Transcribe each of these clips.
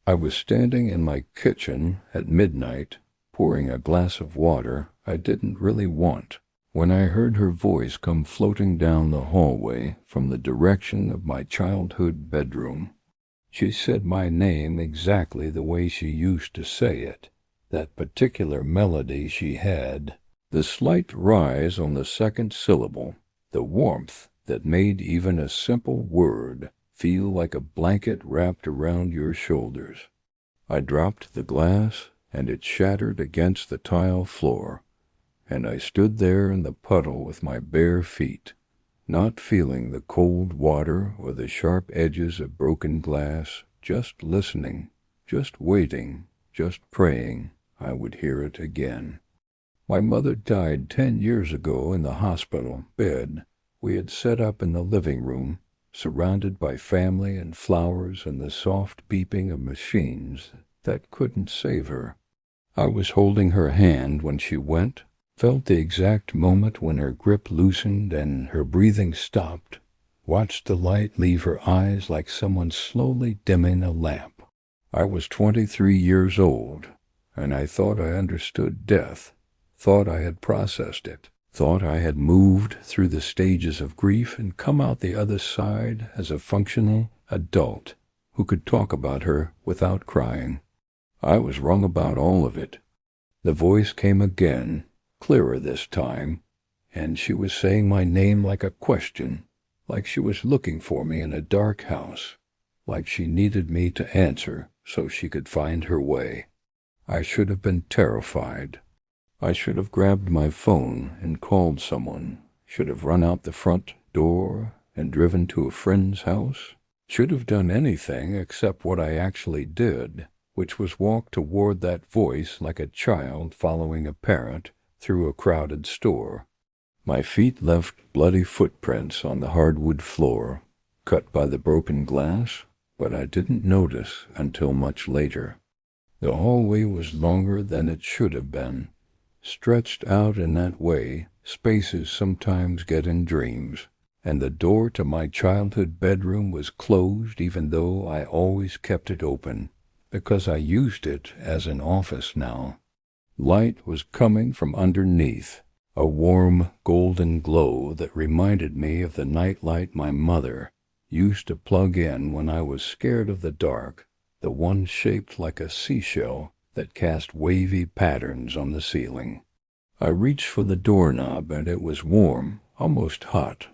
I was standing in my kitchen at midnight, pouring a glass of water I didn't really want, when I heard her voice come floating down the hallway from the direction of my childhood bedroom. She said my name exactly the way she used to say it, that particular melody she had, the slight rise on the second syllable, the warmth that made even a simple word feel like a blanket wrapped around your shoulders. I dropped the glass, and it shattered against the tile floor, and I stood there in the puddle with my bare feet, not feeling the cold water or the sharp edges of broken glass, just listening, just waiting, just praying I would hear it again. My mother died 10 years ago in the hospital bed we had set up in the living room, surrounded by family and flowers and the soft beeping of machines that couldn't save her. I was holding her hand when she went, felt the exact moment when her grip loosened and her breathing stopped, watched the light leave her eyes like someone slowly dimming a lamp. I was 23 years old, and I thought I understood death, thought I had processed it, thought I had moved through the stages of grief and come out the other side as a functional adult who could talk about her without crying. I was wrong about all of it. The voice came again, clearer this time, and she was saying my name like a question, like she was looking for me in a dark house, like she needed me to answer so she could find her way. I should have been terrified. I should have grabbed my phone and called someone, should have run out the front door and driven to a friend's house, should have done anything except what I actually did, which was walk toward that voice like a child following a parent through a crowded store. My feet left bloody footprints on the hardwood floor, cut by the broken glass, but I didn't notice until much later. The hallway was longer than it should have been, stretched out in that way spaces sometimes get in dreams, and the door to my childhood bedroom was closed even though I always kept it open, because I used it as an office now. Light was coming from underneath, a warm golden glow that reminded me of the nightlight my mother used to plug in when I was scared of the dark, the one shaped like a seashell that cast wavy patterns on the ceiling. I reached for the doorknob, and it was warm, almost hot,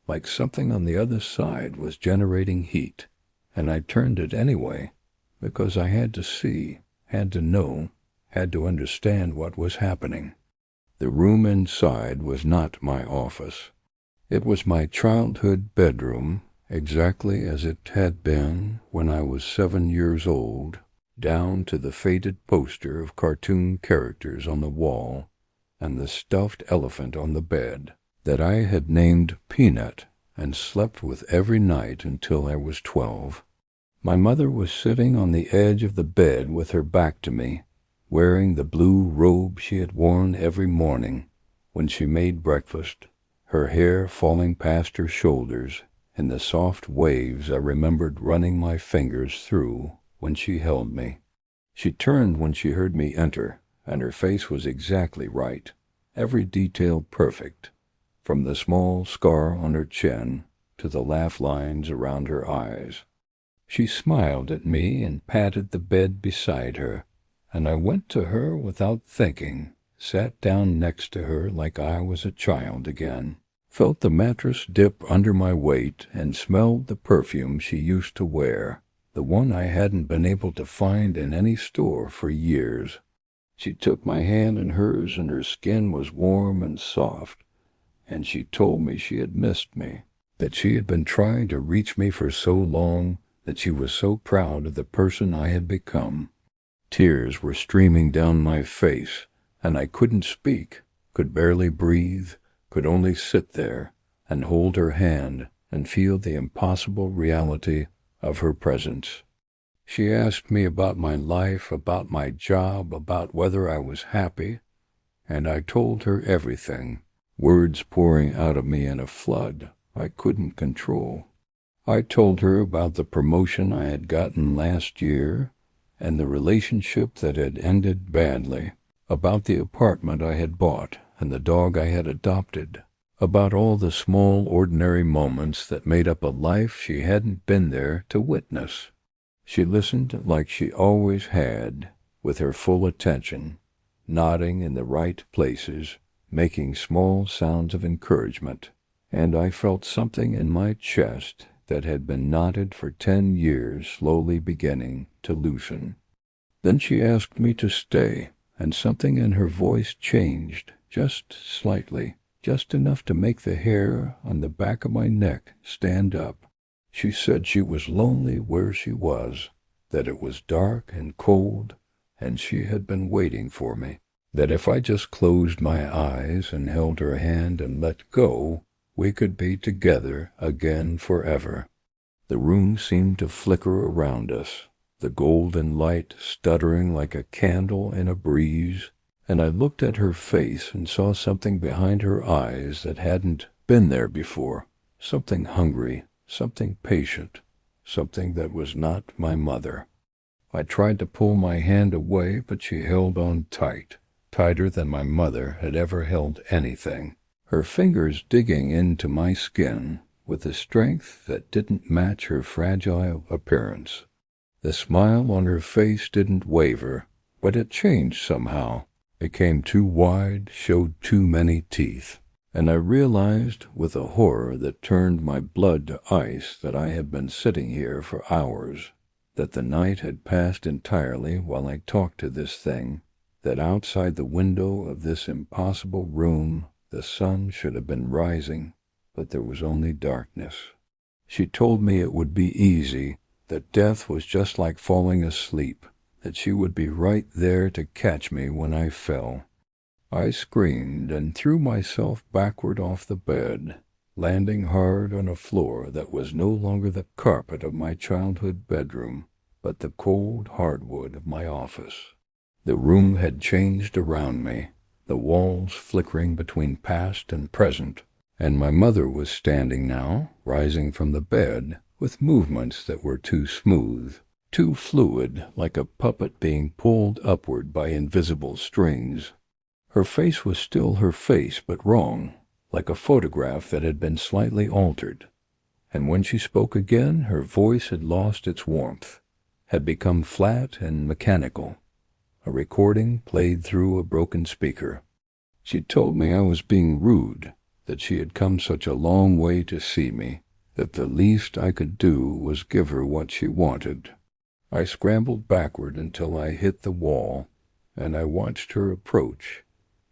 like something on the other side was generating heat, and I turned it anyway, because I had to see, had to know, had to understand what was happening. The room inside was not my office. It was my childhood bedroom, exactly as it had been when I was 7 years old, down to the faded poster of cartoon characters on the wall and the stuffed elephant on the bed that I had named Peanut and slept with every night until I was 12. My mother was sitting on the edge of the bed with her back to me, wearing the blue robe she had worn every morning when she made breakfast, her hair falling past her shoulders in the soft waves I remembered running my fingers through when she held me. She turned when she heard me enter, and her face was exactly right, every detail perfect, from the small scar on her chin to the laugh lines around her eyes. She smiled at me and patted the bed beside her, and I went to her without thinking, sat down next to her like I was a child again, felt the mattress dip under my weight, and smelled the perfume she used to wear, the one I hadn't been able to find in any store for years. She took my hand in hers, and her skin was warm and soft, and she told me she had missed me, that she had been trying to reach me for so long, that she was so proud of the person I had become. Tears were streaming down my face, and I couldn't speak, could barely breathe, could only sit there and hold her hand and feel the impossible reality of her presence. She asked me about my life, about my job, about whether I was happy, and I told her everything, words pouring out of me in a flood I couldn't control. I told her about the promotion I had gotten last year, and the relationship that had ended badly, about the apartment I had bought and the dog I had adopted, about all the small, ordinary moments that made up a life she hadn't been there to witness. She listened like she always had, with her full attention, nodding in the right places, making small sounds of encouragement, and I felt something in my chest that had been knotted for 10 years slowly beginning to loosen. Then she asked me to stay, and something in her voice changed, just slightly, just enough to make the hair on the back of my neck stand up. She said she was lonely where she was, that it was dark and cold, and she had been waiting for me, that if I just closed my eyes and held her hand and let go, we could be together again forever. The room seemed to flicker around us, the golden light stuttering like a candle in a breeze, and I looked at her face and saw something behind her eyes that hadn't been there before, something hungry, something patient, something that was not my mother. I tried to pull my hand away, but she held on tight, tighter than my mother had ever held anything, her fingers digging into my skin with a strength that didn't match her fragile appearance. The smile on her face didn't waver, but it changed somehow, became too wide, showed too many teeth, and I realized with a horror that turned my blood to ice that I had been sitting here for hours, that the night had passed entirely while I talked to this thing, that outside the window of this impossible room the sun should have been rising, but there was only darkness. She told me it would be easy, that death was just like falling asleep, that she would be right there to catch me when I fell. I screamed and threw myself backward off the bed, landing hard on a floor that was no longer the carpet of my childhood bedroom, but the cold hardwood of my office. The room had changed around me, the walls flickering between past and present, and my mother was standing now, rising from the bed, with movements that were too smooth, too fluid, like a puppet being pulled upward by invisible strings. Her face was still her face, but wrong, like a photograph that had been slightly altered. And when she spoke again, her voice had lost its warmth, had become flat and mechanical, a recording played through a broken speaker. She told me I was being rude, that she had come such a long way to see me, that the least I could do was give her what she wanted. I scrambled backward until I hit the wall, and I watched her approach,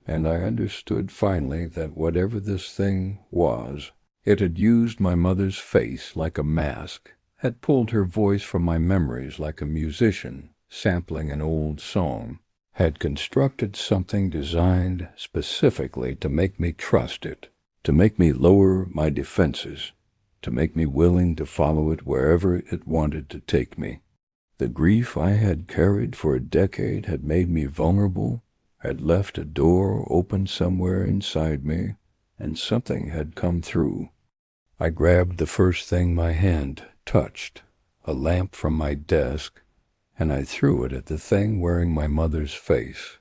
and I understood finally that whatever this thing was, it had used my mother's face like a mask, had pulled her voice from my memories like a musician sampling an old song, had constructed something designed specifically to make me trust it, to make me lower my defenses, to make me willing to follow it wherever it wanted to take me. The grief I had carried for a decade had made me vulnerable, had left a door open somewhere inside me, and something had come through. I grabbed the first thing my hand touched, a lamp from my desk, and I threw it at the thing wearing my mother's face.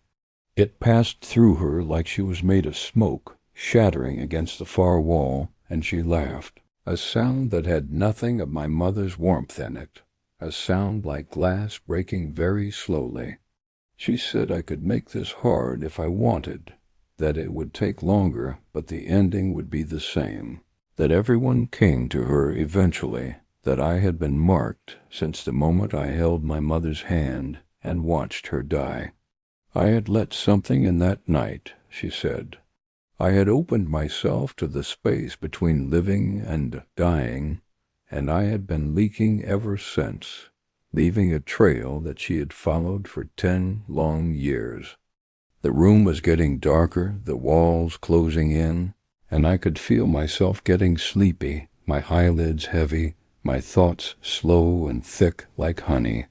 It passed through her like she was made of smoke, shattering against the far wall, and she laughed, a sound that had nothing of my mother's warmth in it, a sound like glass breaking very slowly. She said I could make this hard if I wanted, that it would take longer, but the ending would be the same, that everyone came to her eventually, that I had been marked since the moment I held my mother's hand and watched her die. I had let something in that night, she said. I had opened myself to the space between living and dying, and I had been leaking ever since, leaving a trail that she had followed for 10 long years. The room was getting darker, the walls closing in, and I could feel myself getting sleepy, my eyelids heavy, my thoughts slow and thick like honey.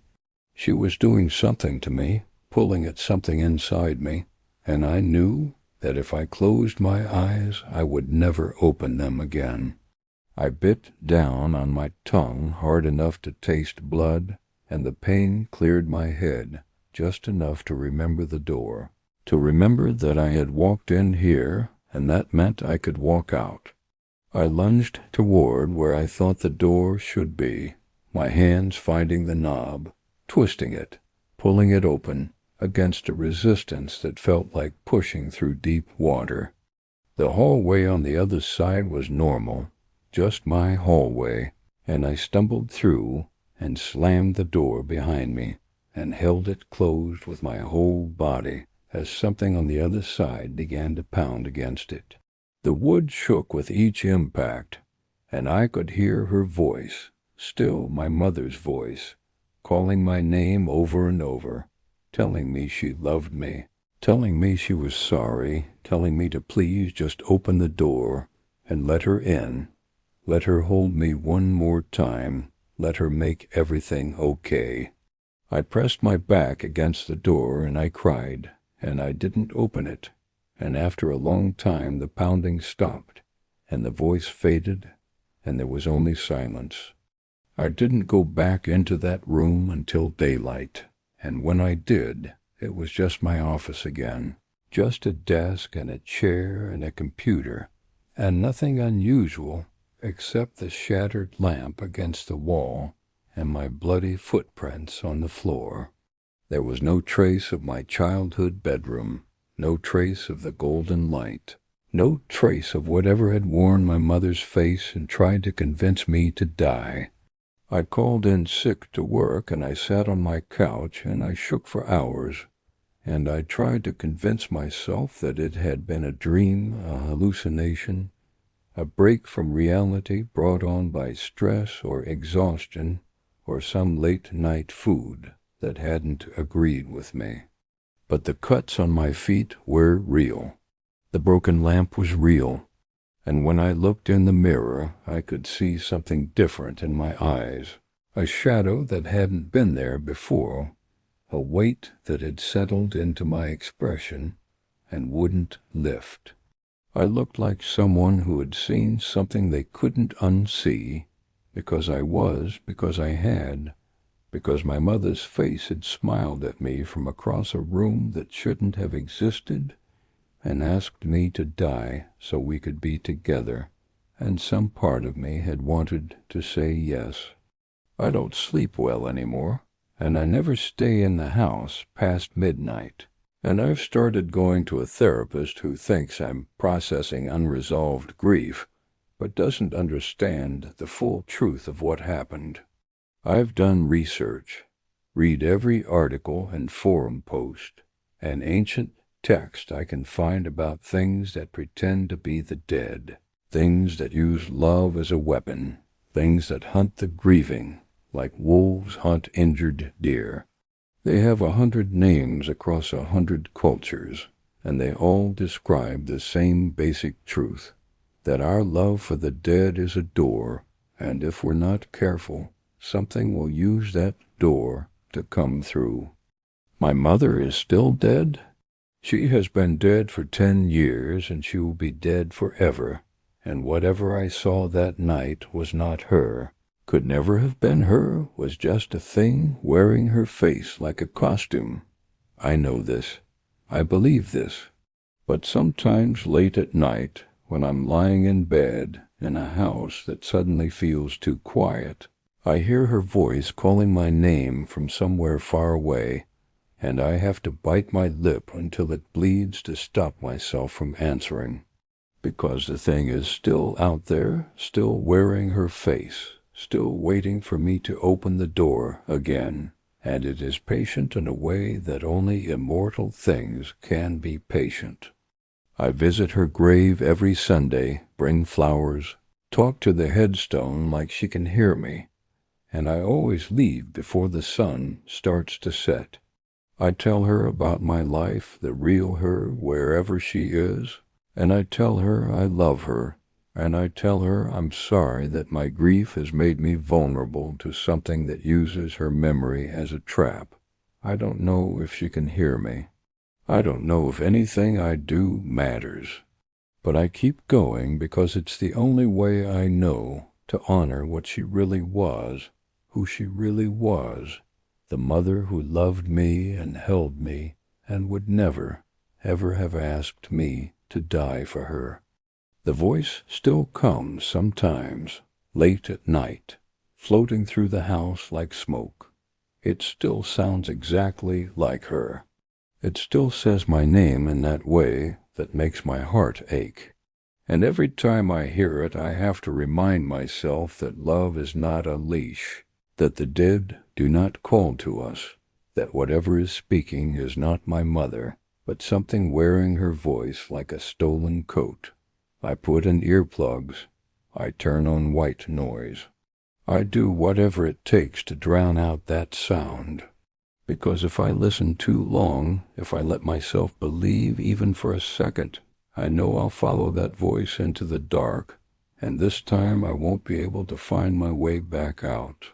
She was doing something to me, pulling at something inside me, and I knew that if I closed my eyes, I would never open them again. I bit down on my tongue hard enough to taste blood, and the pain cleared my head just enough to remember the door, to remember that I had walked in here, and that meant I could walk out. I lunged toward where I thought the door should be, my hands finding the knob, twisting it, pulling it open, against a resistance that felt like pushing through deep water. The hallway on the other side was normal, just my hallway, and I stumbled through and slammed the door behind me and held it closed with my whole body as something on the other side began to pound against it. The wood shook with each impact, and I could hear her voice, still my mother's voice, calling my name over and over, telling me she loved me, telling me she was sorry, telling me to please just open the door and let her in, let her hold me one more time, let her make everything okay. I pressed my back against the door and I cried, and I didn't open it, and after a long time the pounding stopped, and the voice faded, and there was only silence. I didn't go back into that room until daylight, and when I did, it was just my office again, just a desk and a chair and a computer, and nothing unusual except the shattered lamp against the wall and my bloody footprints on the floor. There was no trace of my childhood bedroom, no trace of the golden light, no trace of whatever had worn my mother's face and tried to convince me to die. I called in sick to work, and I sat on my couch, and I shook for hours, and I tried to convince myself that it had been a dream, a hallucination, a break from reality brought on by stress or exhaustion or some late-night food that hadn't agreed with me. But the cuts on my feet were real. The broken lamp was real. And when I looked in the mirror, I could see something different in my eyes, a shadow that hadn't been there before, a weight that had settled into my expression and wouldn't lift. I looked like someone who had seen something they couldn't unsee, because I had, because my mother's face had smiled at me from across a room that shouldn't have existed, and asked me to die so we could be together, and some part of me had wanted to say yes. I don't sleep well anymore, and I never stay in the house past midnight, and I've started going to a therapist who thinks I'm processing unresolved grief, but doesn't understand the full truth of what happened. I've done research, read every article and forum post, and ancient text I can find about things that pretend to be the dead, things that use love as a weapon, things that hunt the grieving like wolves hunt injured deer. They have 100 names across 100 cultures, and they all describe the same basic truth, that our love for the dead is a door, and if we're not careful, something will use that door to come through. My mother is still dead? She has been dead for 10 years, and she will be dead forever, and whatever I saw that night was not her, could never have been her, was just a thing wearing her face like a costume. I know this. I believe this. But sometimes late at night, when I'm lying in bed in a house that suddenly feels too quiet, I hear her voice calling my name from somewhere far away, and I have to bite my lip until it bleeds to stop myself from answering, because the thing is still out there, still wearing her face, still waiting for me to open the door again, and it is patient in a way that only immortal things can be patient. I visit her grave every Sunday, bring flowers, talk to the headstone like she can hear me, and I always leave before the sun starts to set. I tell her about my life, the real her, wherever she is, and I tell her I love her, and I tell her I'm sorry that my grief has made me vulnerable to something that uses her memory as a trap. I don't know if she can hear me. I don't know if anything I do matters. But I keep going because it's the only way I know to honor what she really was, who she really was, the mother who loved me and held me and would never, ever have asked me to die for her. The voice still comes sometimes, late at night, floating through the house like smoke. It still sounds exactly like her. It still says my name in that way that makes my heart ache. And every time I hear it, I have to remind myself that love is not a leash, that the dead do not call to us, that whatever is speaking is not my mother, but something wearing her voice like a stolen coat. I put in earplugs. I turn on white noise. I do whatever it takes to drown out that sound. Because if I listen too long, if I let myself believe even for a second, I know I'll follow that voice into the dark, and this time I won't be able to find my way back out.